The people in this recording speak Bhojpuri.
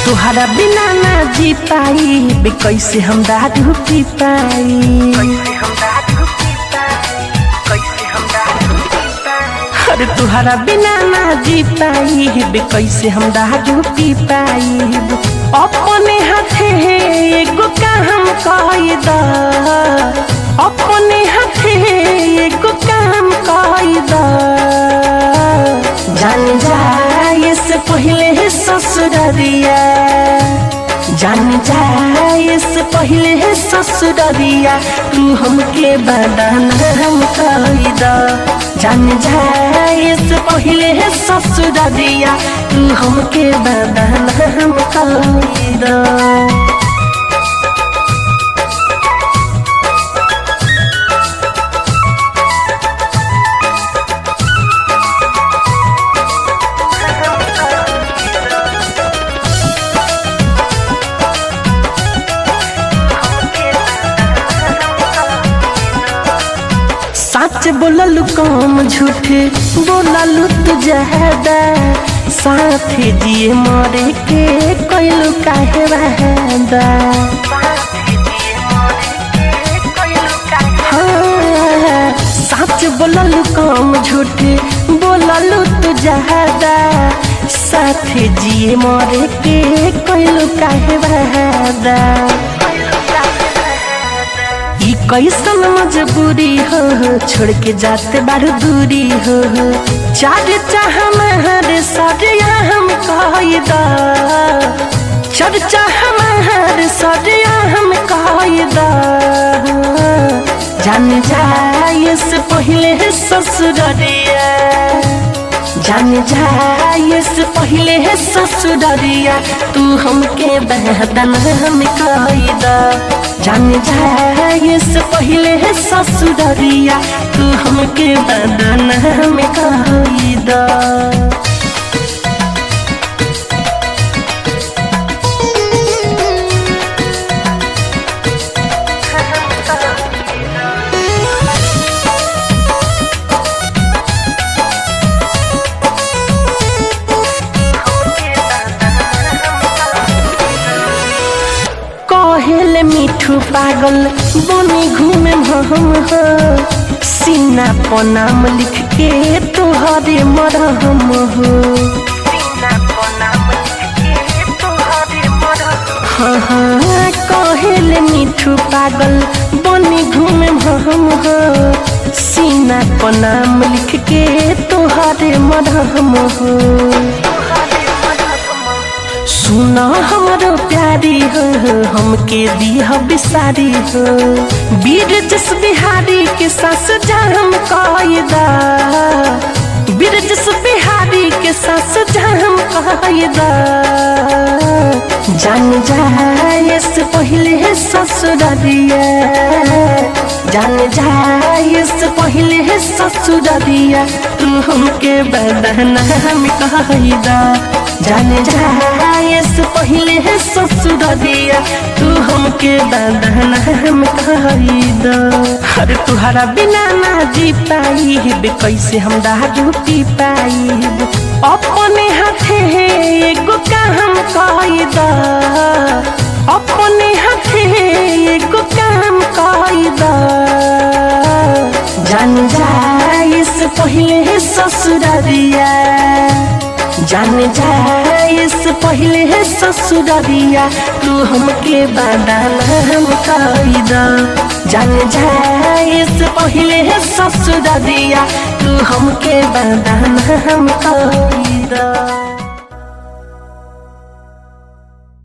तुहरा बिना ना जी पाई बे कैसे हम दारू पी पाई। अरे तुहरा बिना ना जी पाई बे कैसे हम दारू पी पाई। अपने हाथे एगो काम कई द, अपने हाथे एगो काम कई द। जान जाए से पहले ससुररिया, जान जाए से पहले ससुररिया, तू हमके बदनाम कई द। जान जाए से पहले ससुररिया, तू हमके बदनाम कई द। सच बोललू कम झूठे बोललू तू ज्यादा। साथे जिए मरे के कैलू काहे वादा। हाँ, सच बोललू कम झूठे बोललू तू ज्यादा। साथे जिए मरे के कैलू काहे वादा। कैसन मजबूरी हो छोड़ के जाते बारू दूरी हो। चार चाह हमारे सरिया हम कही द, चर्चा हमारे सरिया हम कही द। जान जाए से पहले ससुररिया, जान जाए से पहले ससुररिया, तू हमके बदनाम कई द। जान जाए से पहले ससुररिया, तू हमके बदनाम कई द। कहेले मिठू पागल बनी घूमे हम हो। सीना पर नाम लिख के तोहरे मरहम हो। हाँ हाँ, कहेले मिठू पागल बनी घूमे हम हो। सीना पर नाम लिख के तोहरे मरहम हो। सुना हमारो प्यारी हो, हमके दिया बिसारी हो। वीर जस बिहारी के सास जाम कई द, वीर जस बिहारी के सास जाम कई द। जान जाए से पहले ससुररिया, जान जाए से पहले ससुररिया, तू हमके बदनाम कई द। जान जाए से पहले ससुररिया, तू हमके बदनाम कई द। अरे तुहरा बिना ना जी पाई बे कैसे हम दारू पी पाई। अपने हाथे एगो काम कई द, अपने हाथे एगो काम कई द। जान जाए से पहले ससुररिया, जान जाए से पहले ससुररिया, तू हमके बदनाम कई द। जान जाए से पहले ससुररिया, तू हमके बदनाम कई द।